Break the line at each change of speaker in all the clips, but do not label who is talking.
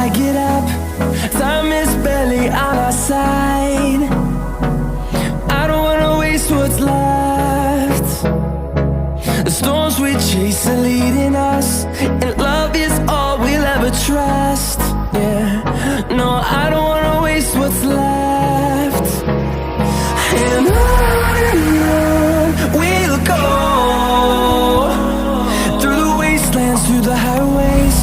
I get up. Time is barely on our side. I don't wanna waste what's left. The storms we chase are leading us, and love is all we'll ever trust. Yeah, no, I don't wanna waste what's left. And on we'll go, through the wastelands, through the highways,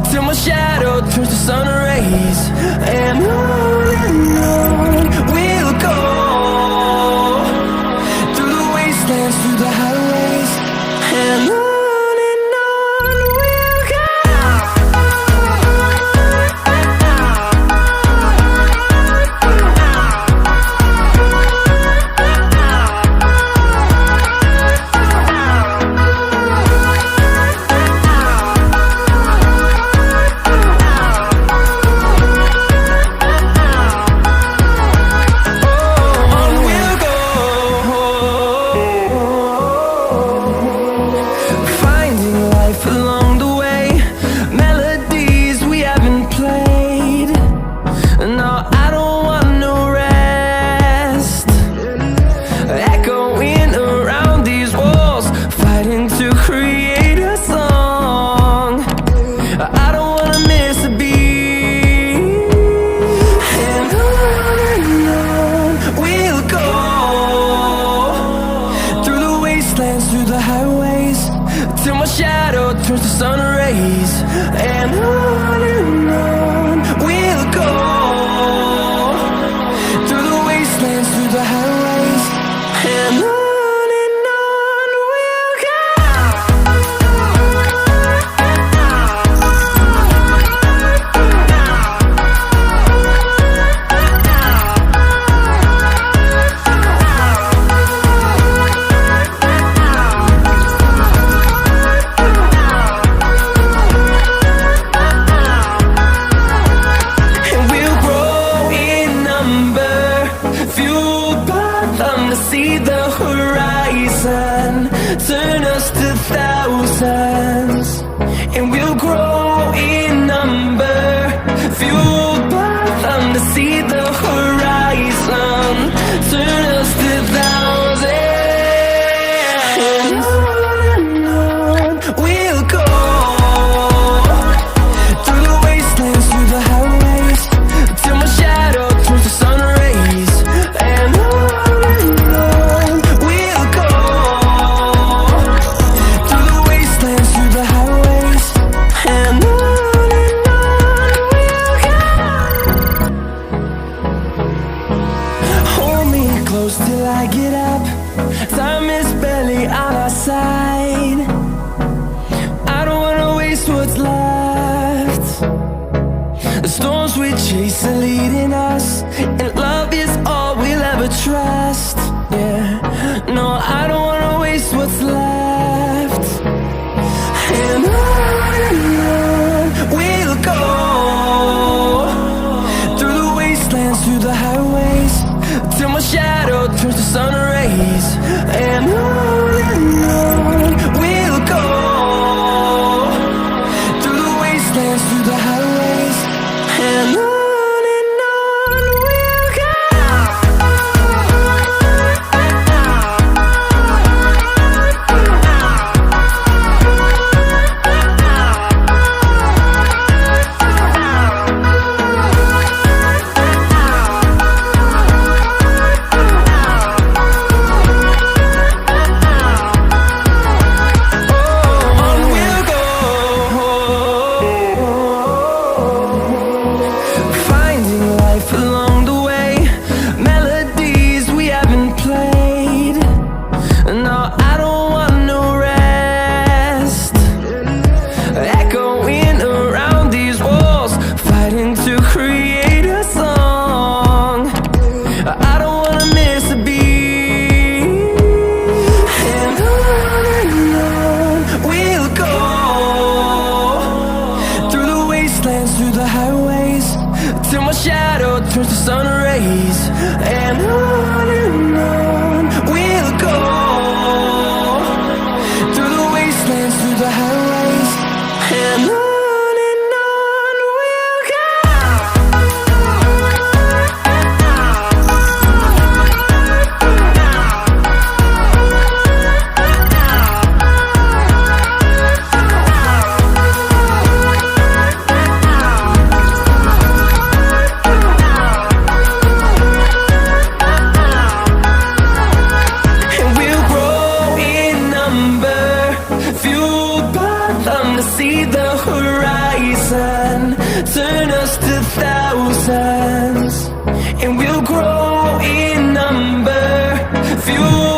till my shadow turns to sun rays. And on we'll go, through the wastelands, through the highways, and on. Through the highways, till my shadow turns to sun rays. And on we'll go, through the wastelands, through the highways, and on. See the horizon turn us to thousands, and we'll grow in number, fueled by them. To see the horizon turn us to thousands, and on we'll go, through the wastelands, through the highways, till my shadow turns to sun rays. And till I get up, time is barely on our side. I don't wanna waste what's left. The storms we chase are leading us, and love is all we'll ever trust. Yeah, no, I don't wanna waste what's left. And on we'll go, through the wastelands, through the highways, till my shadow turns to sun rays. And on we'll go, through the wastelands, through the highways, and on. Through the highways, till my shadow turns to sun rays. And on we'll go, through the wastelands, through the highways, and on we'll go. and we'll grow in number. Fuel